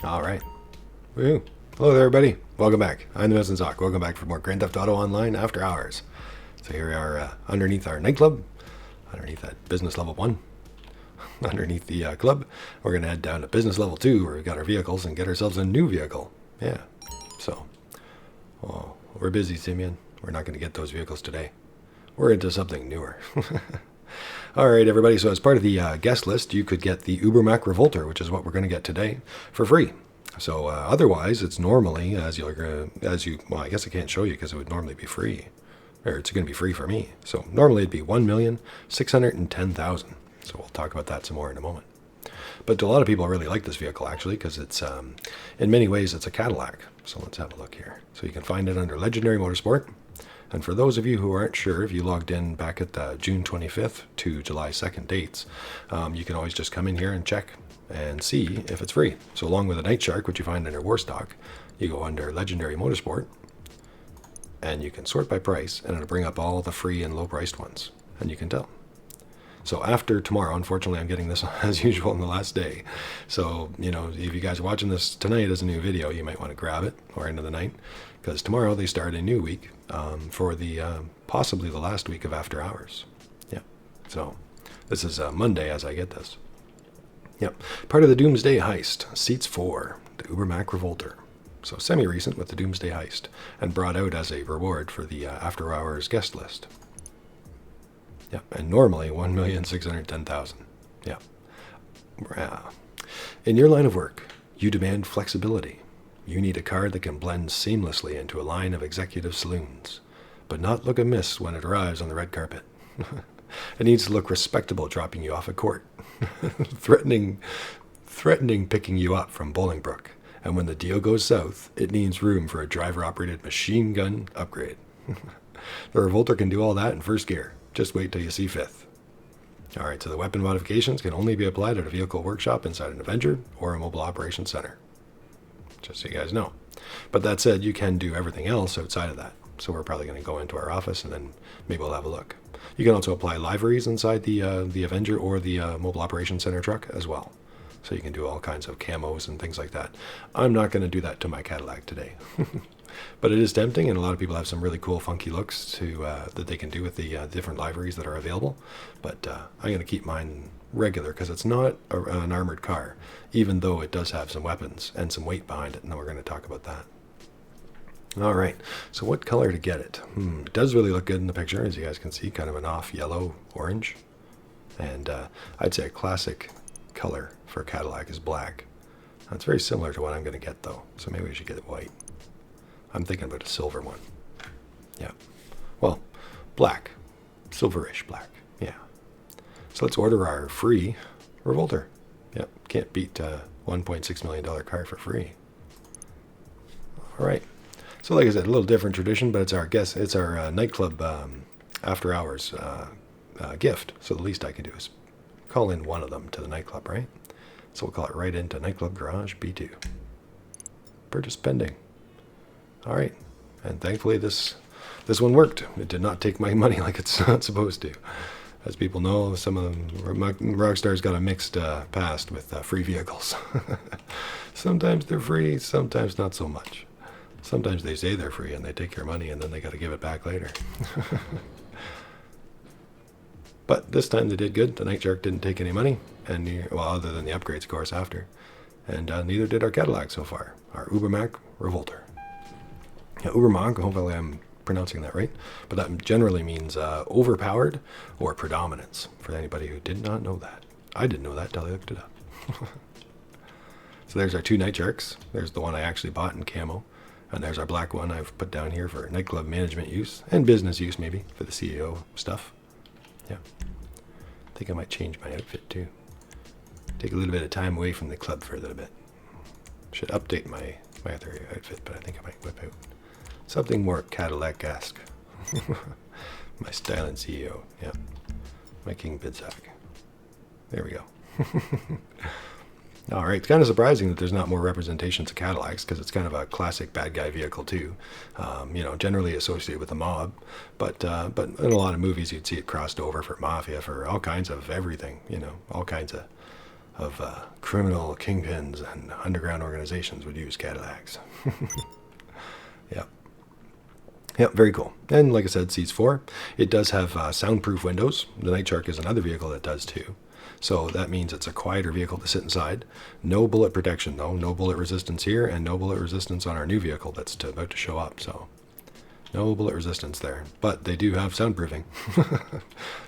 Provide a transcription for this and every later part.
All right. Woo. Hello there, everybody. Welcome back. I'm the Medicine Zoc. Welcome back for more Grand Theft Auto Online After Hours. So here we are underneath our nightclub, underneath that business level 1, underneath the club. We're going to head down to business level 2 where we've got our vehicles and get ourselves a new vehicle. Yeah. So, we're busy, Simeon. We're not going to get those vehicles today. We're into something newer. All right, everybody. So as part of the guest list, you could get the Ubermacht Revolter, which is what we're going to get today, for free. So otherwise, it's normally, well, I guess I can't show you because it would normally be free. Or it's going to be free for me. So normally it'd be 1,610,000. So we'll talk about that some more in a moment. But a lot of people really like this vehicle, actually, because it's, in many ways, it's a Cadillac. So let's have a look here. So you can find it under Legendary Motorsport. And for those of you who aren't sure, if you logged in back at the June 25th to July 2nd dates, you can always just come in here and check and see if it's free. So along with a Night Shark, which you find under Warstock, you go under Legendary Motorsport, and you can sort by price, and it'll bring up all the free and low-priced ones, and you can tell. So after tomorrow, unfortunately, I'm getting this as usual on the last day. So, if you guys are watching this tonight as a new video, you might want to grab it or into the night, because tomorrow they start a new week for the possibly the last week of After Hours. Yeah. So this is Monday as I get this. Yep. Part of the Doomsday Heist, Seats 4, the Ubermacht Revolter. So semi-recent with the Doomsday Heist, and brought out as a reward for the After Hours guest list. Yep. And normally 1,610,000. Yeah. In your line of work, you demand flexibility. You need a car that can blend seamlessly into a line of executive saloons, but not look amiss when it arrives on the red carpet. It needs to look respectable dropping you off at court, threatening picking you up from Bolingbroke. And when the deal goes south, it needs room for a driver-operated machine gun upgrade. The Revolter can do all that in first gear. Just wait till you see fifth. All right, so the weapon modifications can only be applied at a vehicle workshop inside an Avenger or a mobile operations center. Just so you guys know. But that said, you can do everything else outside of that. So we're probably going to go into our office and then maybe we'll have a look. You can also apply liveries inside the Avenger or the Mobile Operations Center truck as well. So you can do all kinds of camos and things like that. I'm not going to do that to my Cadillac today. But it is tempting, and a lot of people have some really cool, funky looks that they can do with the different liveries that are available. But I'm going to keep mine regular because it's not an armored car, even though it does have some weapons and some weight behind it, and we're going to talk about that. All right, so what color to get it? It does really look good in the picture, as you guys can see, kind of an off yellow orange. And I'd say a classic color for a Cadillac is black. That's very similar to what I'm going to get, though, so maybe we should get it white. I'm thinking about a silver one. Yeah. Well, black. Silverish black. Yeah. So let's order our free Revolter. Yep. Can't beat a $1.6 million car for free. All right. So like I said, a little different tradition, but it's our nightclub after hours gift. So the least I can do is call in one of them to the nightclub, right? So we'll call it right into Nightclub Garage B2. Purchase pending. All right, and thankfully this one worked. It did not take my money like it's not supposed to. As people know, some of them Rockstar's got a mixed past with free vehicles. Sometimes they're free, sometimes not so much. Sometimes they say they're free and they take your money and then they got to give it back later. But this time they did good. The Night Shark didn't take any money, other than the upgrades, of course, after. And neither did our Cadillac so far, our Ubermacht Revolter. Yeah, Ubermacht, hopefully I'm pronouncing that right, but that generally means overpowered or predominance, for anybody who did not know that. I didn't know that till I looked it up. So there's our two Night Sharks. There's the one I actually bought in camo, and there's our black one I've put down here for nightclub management use, and business use maybe, for the CEO stuff. Yeah. I think I might change my outfit too. Take a little bit of time away from the club for a little bit. Should update my other outfit, but I think I might whip out something more Cadillac-esque. My styling CEO, yeah. My King Bidzak. There we go. All right, it's kind of surprising that there's not more representations of Cadillacs because it's kind of a classic bad guy vehicle too. Generally associated with the mob, but in a lot of movies you'd see it crossed over for mafia, for all kinds of everything. All kinds of criminal kingpins and underground organizations would use Cadillacs. Yeah. Yeah, very cool. And like I said, seats 4. It does have soundproof windows. The Night Shark is another vehicle that does too. So that means it's a quieter vehicle to sit inside. No bullet protection though. No bullet resistance here, and no bullet resistance on our new vehicle that's about to show up. So no bullet resistance there. But they do have soundproofing.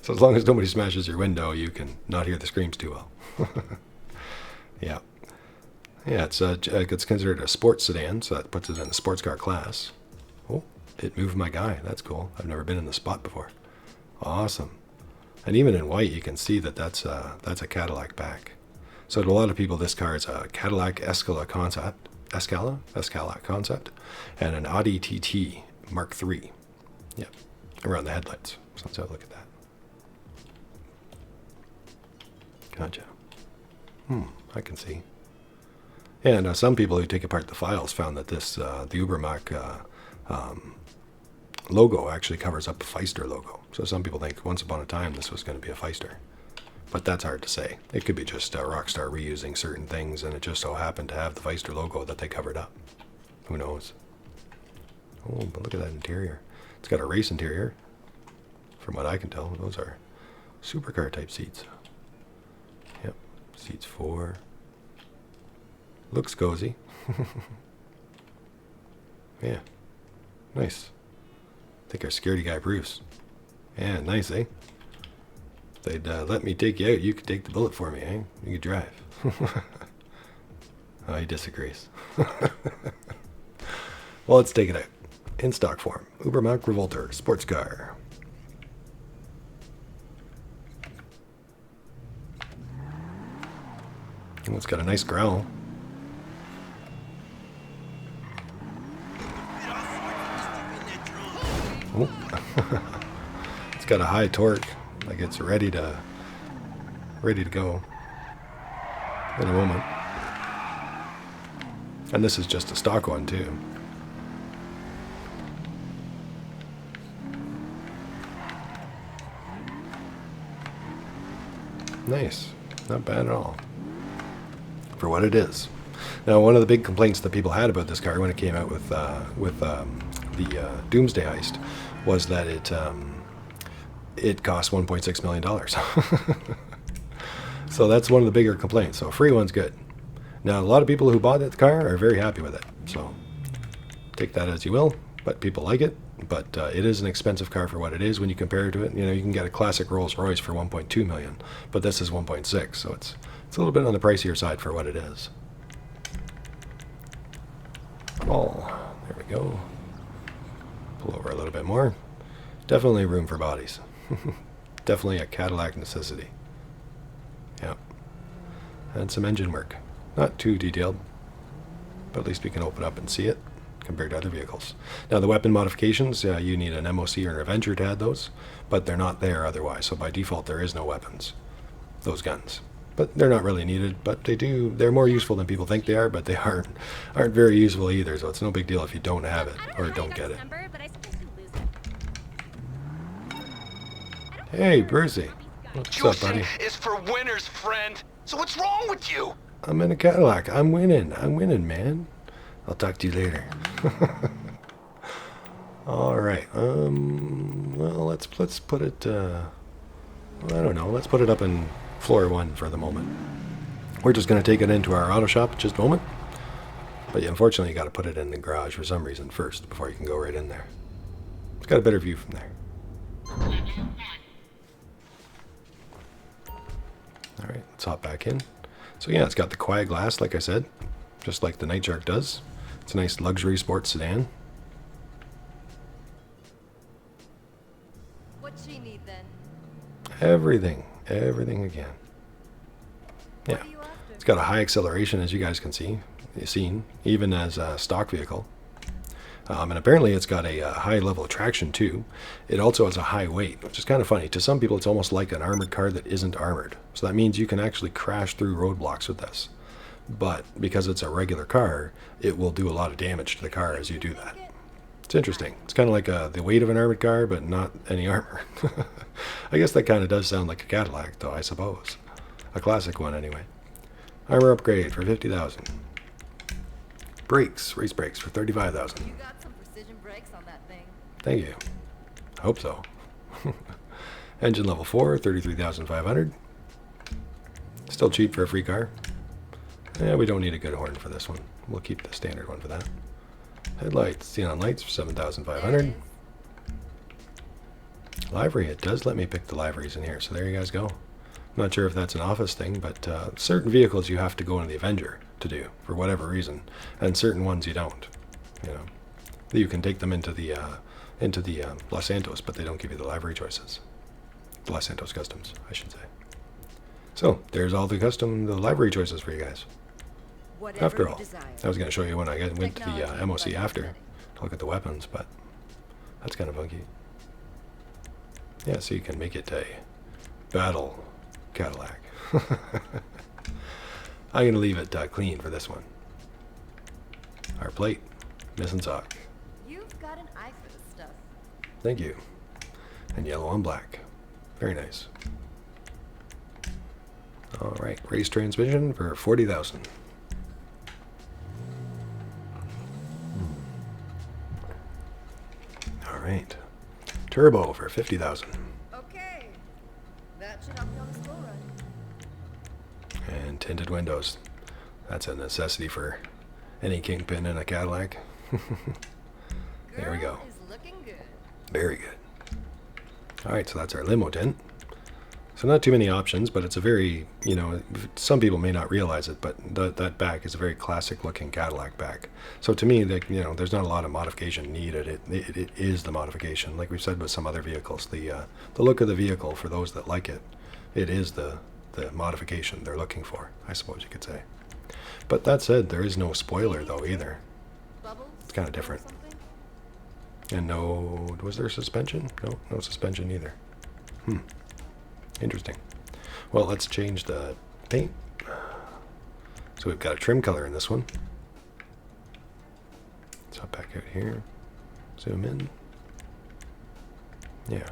So as long as nobody smashes your window, you can not hear the screams too well. Yeah. Yeah, it's considered a sports sedan, so that puts it in the sports car class. Oh, it moved my guy. That's cool. I've never been in the spot before. Awesome. And even in white, you can see that that's a Cadillac back. So to a lot of people, this car is a Cadillac Escala concept, Escala concept, and an Audi TT Mark III. Yeah, around the headlights. So let's have a look at that. Gotcha. I can see. And some people who take apart the files found that this, the Ubermacht logo actually covers up a Pfister logo. So some people think once upon a time this was going to be a Pfister. But that's hard to say. It could be just Rockstar reusing certain things, and it just so happened to have the Pfister logo that they covered up. Who knows? Oh, but look at that interior. It's got a race interior. From what I can tell, those are supercar type seats. Yep, seats 4. Looks cozy. Yeah, nice. I think our security guy Bruce. Yeah, nice, eh? If they'd let me take you out, you could take the bullet for me, eh? You could drive. Oh, he disagrees. Well, let's take it out. In stock form. Ubermacht Revolter, sports car. Oh, it's got a nice growl. Oh. It's got a high torque, like it's ready to go in a moment. And this is just a stock one too. Nice, not bad at all for what it is. Now, one of the big complaints that people had about this car when it came out with the Doomsday Heist was that it cost $1.6 million. So that's one of the bigger complaints. So a free one's good. Now, a lot of people who bought that car are very happy with it. So take that as you will, but people like it. But it is an expensive car for what it is when you compare it to it. You know, you can get a classic Rolls Royce for $1.2 million, but this is $1.6, so it's a little bit on the pricier side for what it is. Oh, there we go. Pull over a little bit more. Definitely room for bodies. Definitely a Cadillac necessity. Yeah. And some engine work. Not too detailed, but at least we can open up and see it compared to other vehicles. Now, the weapon modifications, you need an MOC or an Avenger to add those, but they're not there otherwise. So by default, there is no weapons, those guns. But they're not really needed, but they're more useful than people think they are, but they aren't very useful either, so it's no big deal if you don't have it or don't get it. Hey, Brucey. What's up, buddy? Is for winners, friend. So what's wrong with you? I'm in a Cadillac. I'm winning, man. I'll talk to you later. All right. Well, let's put it. I don't know. Let's put it up in floor 1 for the moment. We're just going to take it into our auto shop in just a moment. But unfortunately, you got to put it in the garage for some reason first before you can go right in there. It's got a better view from there. All right, let's hop back in. So yeah, it's got the quiet glass, like I said, just like the Night Shark does. It's a nice luxury sports sedan. What she need then? Everything again. Yeah, it's got a high acceleration, as you guys can see, even as a stock vehicle. And apparently it's got a high level of traction too. It also has a high weight, which is kind of funny. To some people, it's almost like an armored car that isn't armored. So that means you can actually crash through roadblocks with this. But because it's a regular car, it will do a lot of damage to the car as you do that. It's interesting. It's kind of like the weight of an armored car, but not any armor. I guess that kind of does sound like a Cadillac, though, I suppose. A classic one, anyway. Armor upgrade for 50,000. Brakes, race brakes for 35,000. You got some precision brakes on that thing. Thank you. I hope so. Engine level 4, 33,500. Still cheap for a free car. Yeah, we don't need a good horn for this one. We'll keep the standard one for that. Headlights, xenon lights for 7,500. Livery, it does let me pick the liveries in here, so there you guys go. I'm not sure if that's an office thing, but certain vehicles you have to go into the Avenger to do, for whatever reason, and certain ones you don't. You know, you can take them into the Los Santos, but they don't give you the livery choices. The Los Santos Customs, I should say. So, there's all the livery choices for you guys. Whatever After you all, desire. I was going to show you when I went to the Technology MOC by after cosmetic. to look at the weapons, but that's kind of funky. Yeah, so you can make it a battle Cadillac. I'm going to leave it clean for this one. Our plate, missing sock. You've got an eye for this stuff. Thank you. And yellow on black. Very nice. All right, race transmission for 40,000. All right, turbo for 50,000. Okay. That should help you on the slow run. And tinted windows. That's a necessity for any kingpin in a Cadillac. There we go. Girl is looking good. Very good. All right, so that's our limo tint. So not too many options, but it's a very, you know, some people may not realize it, but that back is a very classic looking Cadillac back. So to me, you know, there's not a lot of modification needed. It is the modification. Like we've said with some other vehicles, the look of the vehicle, for those that like it, it is the modification they're looking for, I suppose you could say. But that said, there is no spoiler though either. Bubbles? It's kind of different. Something? And no, was there suspension? No suspension either. Interesting. Well, let's change the paint. So we've got a trim color in this one. Let's hop back out here. Zoom in. Yeah.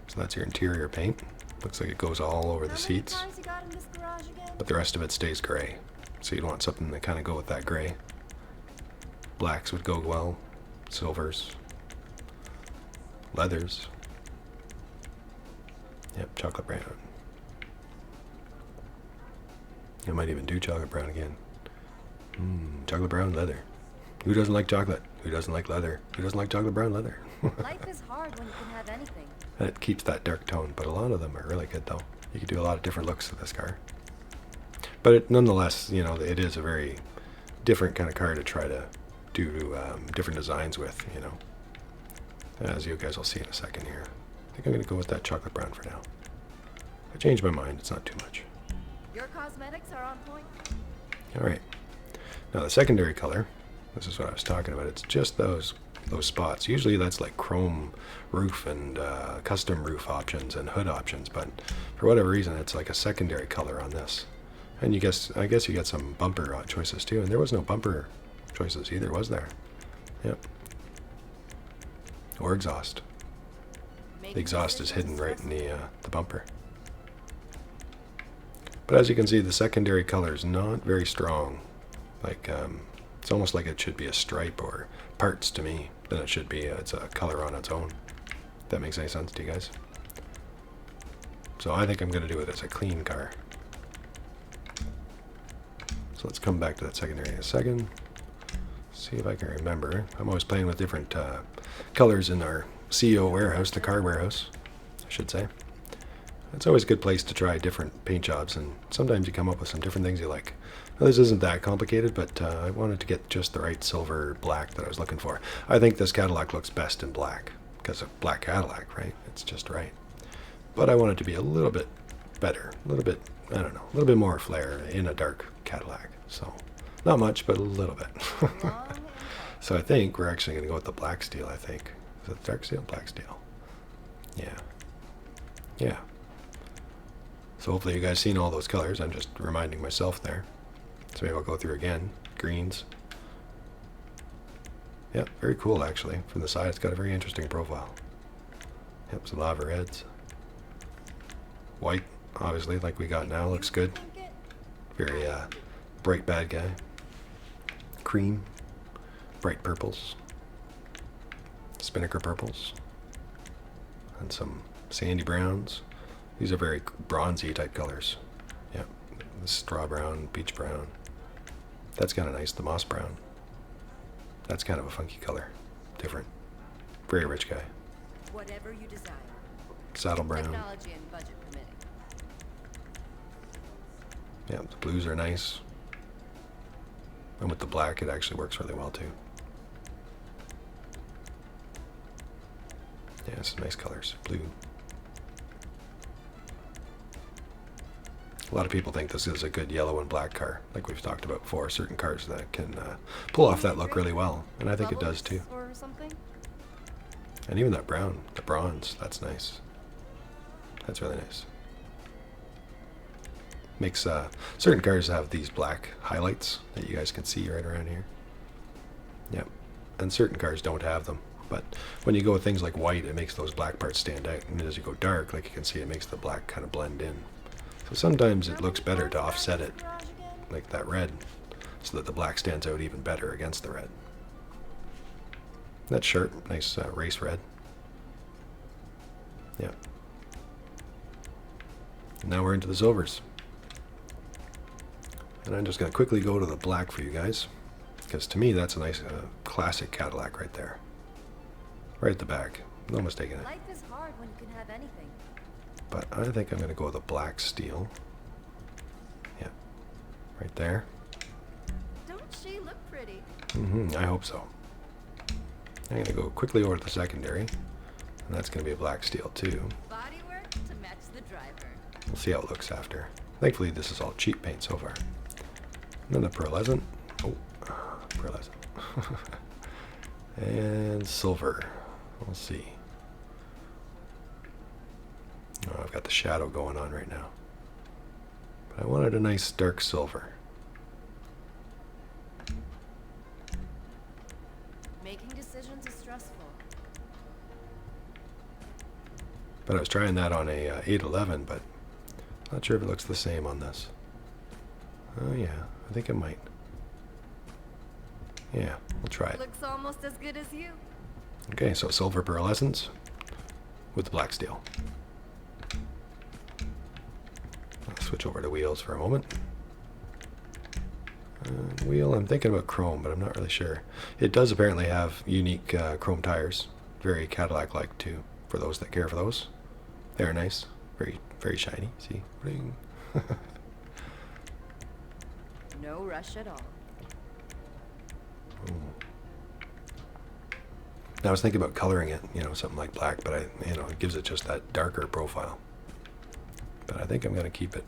So that's your interior paint. Looks like it goes all over the How many seats, cars you got in this garage again? but the rest of it stays gray. So you'd want something to kind of go with that gray. Blacks would go well. Silvers. Leathers. Yep, chocolate brown. I might even do chocolate brown again. Chocolate brown leather. Who doesn't like chocolate? Who doesn't like leather? Who doesn't like chocolate brown leather? Life is hard when you can have anything. And it keeps that dark tone, but a lot of them are really good though. You can do a lot of different looks to this car. But it, nonetheless, you know, it is a very different kind of car to try to do different designs with, you know. As you guys will see in a second here. I think I'm going to go with that chocolate brown for now. I changed my mind. It's not too much. Your cosmetics are on point. All right. Now the secondary color, this is what I was talking about. It's just those spots. Usually that's like chrome roof and custom roof options and hood options, but for whatever reason it's like a secondary color on this. And I guess you get some bumper choices too, and there was no bumper choices either, was there? Yep. Or exhaust. The exhaust is hidden right in the bumper. But as you can see, the secondary color is not very strong. Like, it's almost like it should be a stripe or parts to me than it should be. It's a color on its own. If that makes any sense to you guys? So I think I'm going to do it as a clean car. So let's come back to that secondary in a second. See if I can remember. I'm always playing with different colors in our CEO warehouse, the car warehouse, I should say. It's always a good place to try different paint jobs, and sometimes you come up with some different things you like. Now, this isn't that complicated, but I wanted to get just the right silver black that I was looking for. I think this Cadillac looks best in black, because of black Cadillac, right? It's just right. But I want it to be a little bit better, a little bit, I don't know, a little bit more flair in a dark Cadillac. So, not much, but a little bit. So I think we're actually going to go with the black steel, I think. Is it dark steel? Black steel. Yeah. Yeah. So hopefully you guys seen all those colors. I'm just reminding myself there. So maybe I'll go through again. Greens. Yep, very cool actually. From the side, it's got a very interesting profile. Yep, some lava reds. White, obviously, like we got now, looks good. Very bright bad guy. Cream. Bright purples. Spinnaker purples. And some sandy browns. These are very bronzy type colors. Yeah. Straw brown, peach brown. That's kind of nice, the moss brown. That's kind of a funky color. Different. Very rich guy. Whatever you desire. Saddle brown. Technology and budget permitting. Yeah, the blues are nice. And with the black, it actually works really well too. Yeah, some nice colors. Blue. A lot of people think this is a good yellow and black car, like we've talked about before. Certain cars that can pull off that look really well, and I think it does too. Or something? And even that brown, the bronze, that's nice. That's really nice. Makes certain cars have these black highlights that you guys can see right around here. Yep. And certain cars don't have them. But when you go with things like white, it makes those black parts stand out. And as you go dark, like you can see, it makes the black kind of blend in. So sometimes it looks better to offset it, like that red, so that the black stands out even better against the red. That's sharp, nice race red. Yeah. Now we're into the silvers. And I'm just going to quickly go to the black for you guys, because to me that's a nice classic Cadillac right there. Right at the back. No mistaking it. Life is hard when you can have anything. But I think I'm going to go with a black steel. Yeah. Right there. Don't she look pretty? I hope so. I'm going to go quickly over to the secondary. And that's going to be a black steel too. Bodywork to match the driver. We'll see how it looks after. Thankfully this is all cheap paint so far. And then the pearlescent. Oh, pearlescent. And silver. We'll see. Oh, I've got the shadow going on right now. But I wanted a nice dark silver. Making decisions is stressful. But I was trying that on a 811, but not sure if it looks the same on this. Oh yeah, I think it might. Yeah, we'll try it. Looks almost as good as you. Okay, so silver pearlescence with the black steel. I'll switch over to wheels for a moment. Wheel, I'm thinking about chrome, but I'm not really sure. It does apparently have unique chrome tires. Very Cadillac-like too, for those that care for those. They're nice. Very, very shiny. See? Ring. No rush at all. I was thinking about coloring it, something like black, but it gives it just that darker profile. But I think I'm going to keep it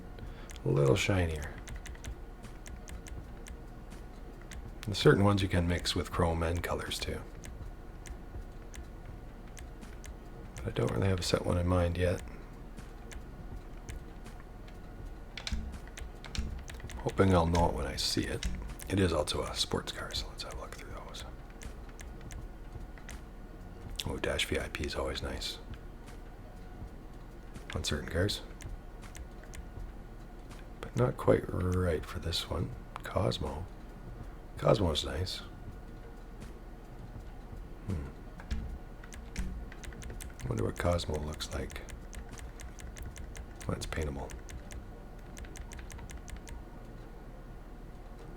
a little shinier. And certain ones you can mix with chrome and colors too. But I don't really have a set one in mind yet. Hoping I'll know it when I see it. It is also a sports car, so let's have a look through those. Oh, dash VIP is always nice on certain cars. But not quite right for this one. Cosmo. Cosmo's nice. I wonder what Cosmo looks like. Well, it's paintable.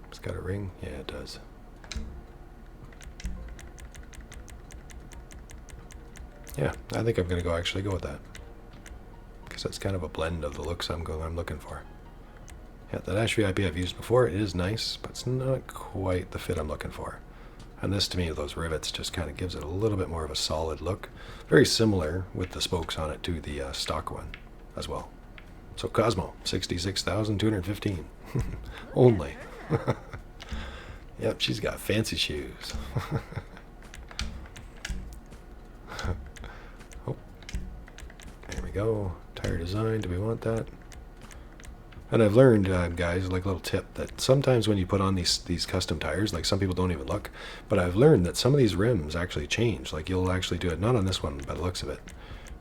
It's got a ring? Yeah, it does. Yeah, I think I'm going to actually go with that. Because that's kind of a blend of the looks I'm looking for. Yeah, the Dash VIP I've used before, it is nice, but it's not quite the fit I'm looking for. And this, to me, those rivets just kind of gives it a little bit more of a solid look. Very similar with the spokes on it to the stock one as well. So Cosmo, 66,215 only. Yep, she's got fancy shoes. Oh, there we go. Tire design, do we want that? And I've learned, guys, like a little tip, that sometimes when you put on these custom tires, like some people don't even look, but I've learned that some of these rims actually change. Like you'll actually do it, not on this one by the looks of it,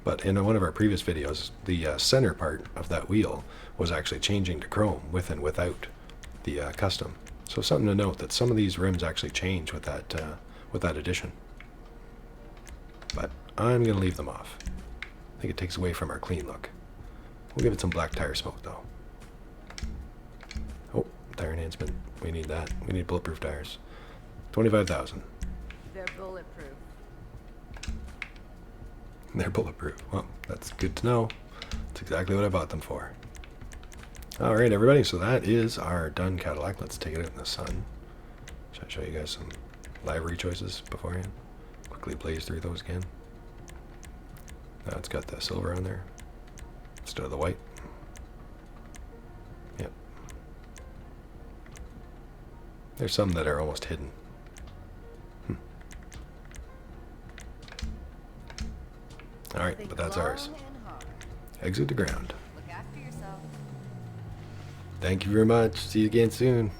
but in one of our previous videos, the center part of that wheel was actually changing to chrome with and without the custom. So something to note that some of these rims actually change with that addition. But I'm going to leave them off. I think it takes away from our clean look. We'll give it some black tire smoke though. Oh, tire enhancement. We need that. We need bulletproof tires. 25,000. They're bulletproof. They're bulletproof. Well, that's good to know. That's exactly what I bought them for. Alright everybody, so that is our done Cadillac. Let's take it out in the sun. Should I show you guys some livery choices beforehand? Quickly blaze through those again. Now it's got the silver on there instead of the white. Yep. There's some that are almost hidden. Alright, but that's ours. Exit the ground. Look after yourself. Thank you very much. See you again soon.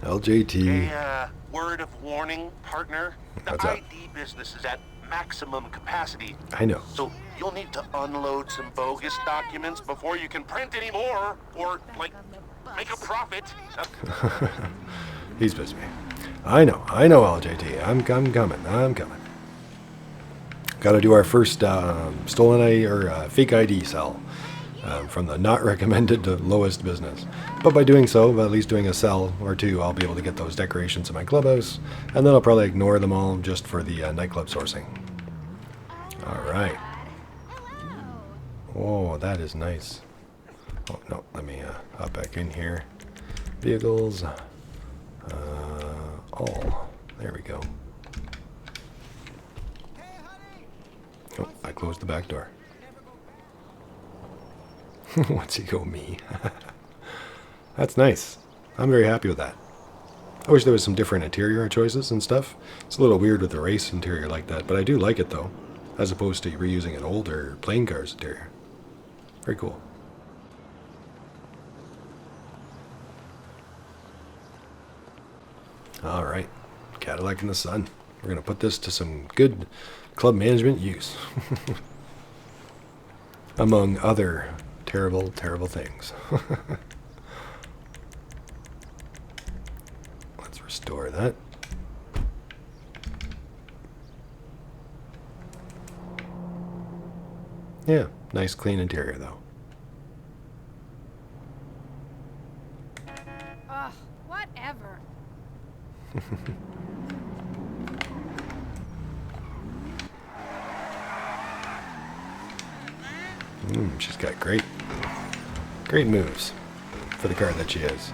LJT. A word of warning, partner. The What's up? ID business is at maximum capacity. I know. So you'll need to unload some bogus documents before you can print any more, or, like, make a profit. He's busy. I know, LJT. I'm coming. Got to do our first stolen ID or fake ID sell from the not recommended to lowest business. But by doing so, at least doing a sell or two, I'll be able to get those decorations in my clubhouse, and then I'll probably ignore them all just for the nightclub sourcing. All right. Oh, that is nice. Oh no, let me hop back in here. Vehicles. All. There we go. Oh, I closed the back door. What's he go, me? That's nice. I'm very happy with that. I wish there was some different interior choices and stuff. It's a little weird with the race interior like that, but I do like it though, as opposed to reusing an older plain car's interior. Very cool. All right, Cadillac in the sun. We're gonna put this to some good club management use. Among other terrible, terrible things. Let's restore that. Yeah, nice clean interior though. Ugh, whatever. She's got great moves for the car that she is.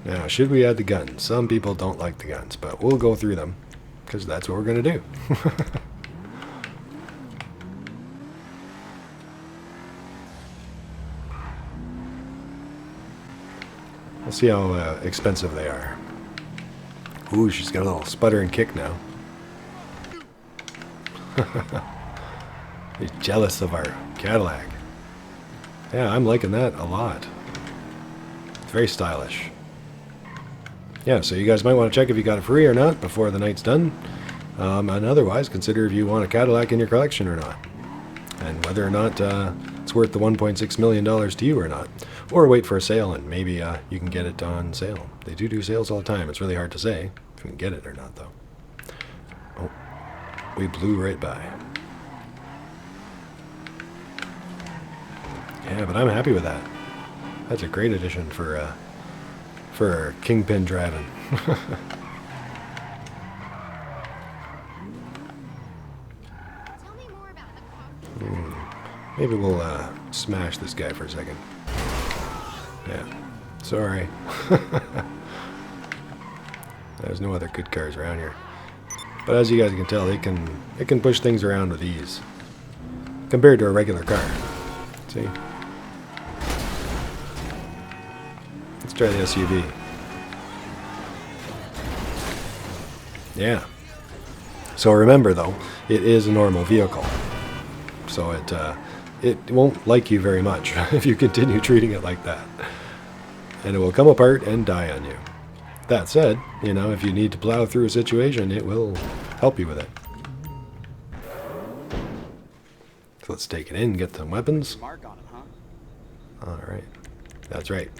Now, should we add the guns? Some people don't like the guns, but we'll go through them because that's what we're going to do. We'll see how expensive they are. Ooh, she's got a little sputter and kick now. He's jealous of our Cadillac. Yeah, I'm liking that a lot. It's very stylish. Yeah, so you guys might want to check if you got it free or not before the night's done. And otherwise, consider if you want a Cadillac in your collection or not. And whether or not it's worth the $1.6 million to you or not. Or wait for a sale and maybe you can get it on sale. They do sales all the time. It's really hard to say if you can get it or not, though. Oh, we blew right by. Yeah, but I'm happy with that. That's a great addition for Kingpin driving. Maybe we'll smash this guy for a second. Yeah, sorry. There's no other good cars around here. But as you guys can tell, it can push things around with ease compared to a regular car. See? Let's try the SUV. Yeah. So remember though, it is a normal vehicle. So it won't like you very much if you continue treating it like that. And it will come apart and die on you. That said, you know, if you need to plow through a situation, it will help you with it. let's take it in, get some weapons. Mark on him, huh? Alright. That's right.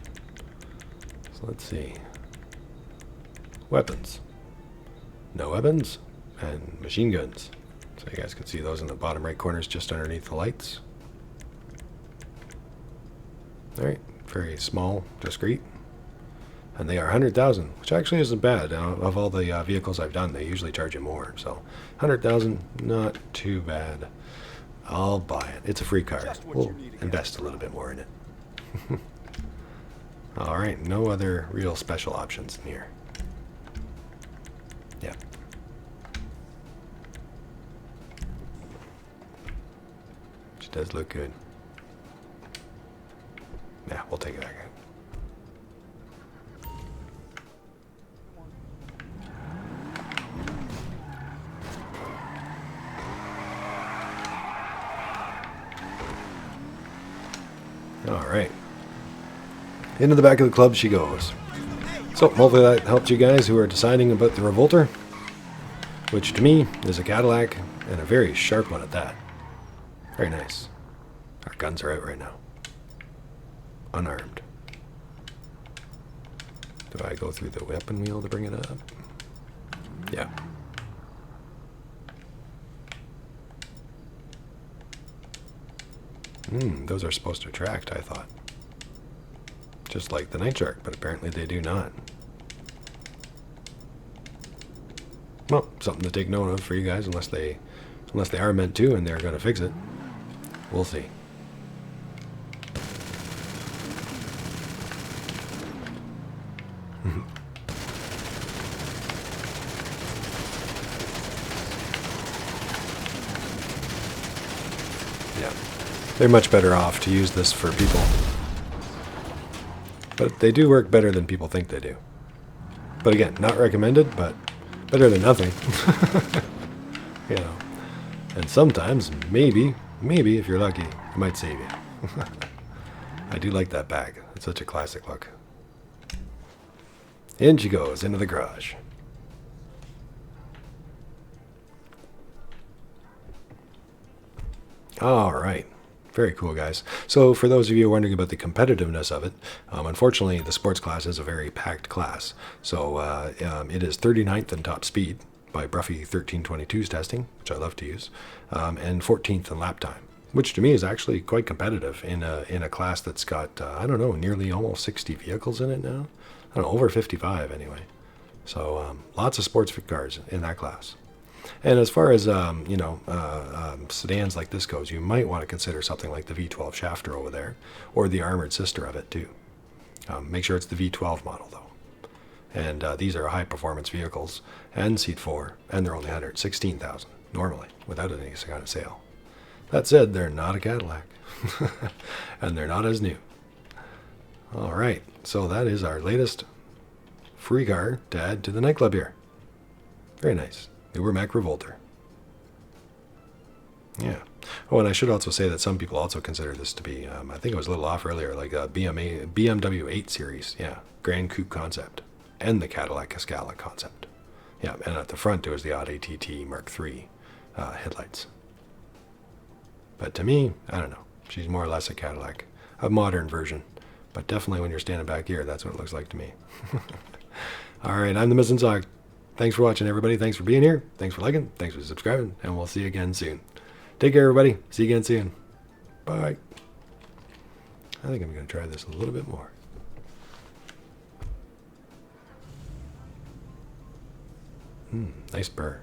So let's see. Weapons. No weapons. And machine guns. So you guys can see those in the bottom right corners just underneath the lights. Alright. Very small, discreet. And they are 100,000, which actually isn't bad. Of all the vehicles I've done, they usually charge you more. So 100,000, not too bad. I'll buy it. It's a free car. We'll invest a little bit more in it. Alright, no other real special options in here. Yeah. She does look good. Yeah, we'll take it back. Alright. Into the back of the club she goes. So, hopefully that helped you guys who are deciding about the Revolter, which to me is a Cadillac, and a very sharp one at that. Very nice. Our guns are out right now. Unarmed. Do I go through the weapon wheel to bring it up? Yeah. Those are supposed to attract, I thought. Just like the Night Shark, but apparently they do not. Well, something to take note of for you guys, unless they are meant to and they're going to fix it. We'll see. Yeah. They're much better off to use this for people. But they do work better than people think they do. But again, not recommended, but better than nothing. You know. And sometimes, maybe, if you're lucky, it might save you. I do like that bag. It's such a classic look. In she goes, into the garage. All right. Very cool, guys. So for those of you wondering about the competitiveness of it, unfortunately, the sports class is a very packed class. So it is 39th in top speed by Bruffy 1322's testing, which I love to use, and 14th in lap time, which to me is actually quite competitive in a class that's got, I don't know, nearly almost 60 vehicles in it now. I don't know, over 55 anyway. So lots of sports cars in that class. And as far as, sedans like this goes, you might want to consider something like the V12 Shafter over there, or the armored sister of it, too. Make sure it's the V12 model, though. And these are high-performance vehicles, and Seat 4, and they're only 116,000, normally, without any kind of sale. That said, they're not a Cadillac, and they're not as new. All right, so that is our latest free car to add to the nightclub here. Very nice. Ubermacht Revolter. Yeah. Oh, and I should also say that some people also consider this to be, I think it was a little off earlier, like a BMW 8 Series. Yeah. Grand Coupe concept. And the Cadillac Escala concept. Yeah, and at the front it was the odd ATT Mark III headlights. But to me, I don't know. She's more or less a Cadillac. A modern version. But definitely when you're standing back here, that's what it looks like to me. All right, I'm the Missing Sock. Thanks for watching, everybody. Thanks for being here. Thanks for liking. Thanks for subscribing. And we'll see you again soon. Take care, everybody. See you again soon. Bye. I think I'm going to try this a little bit more. Nice burr.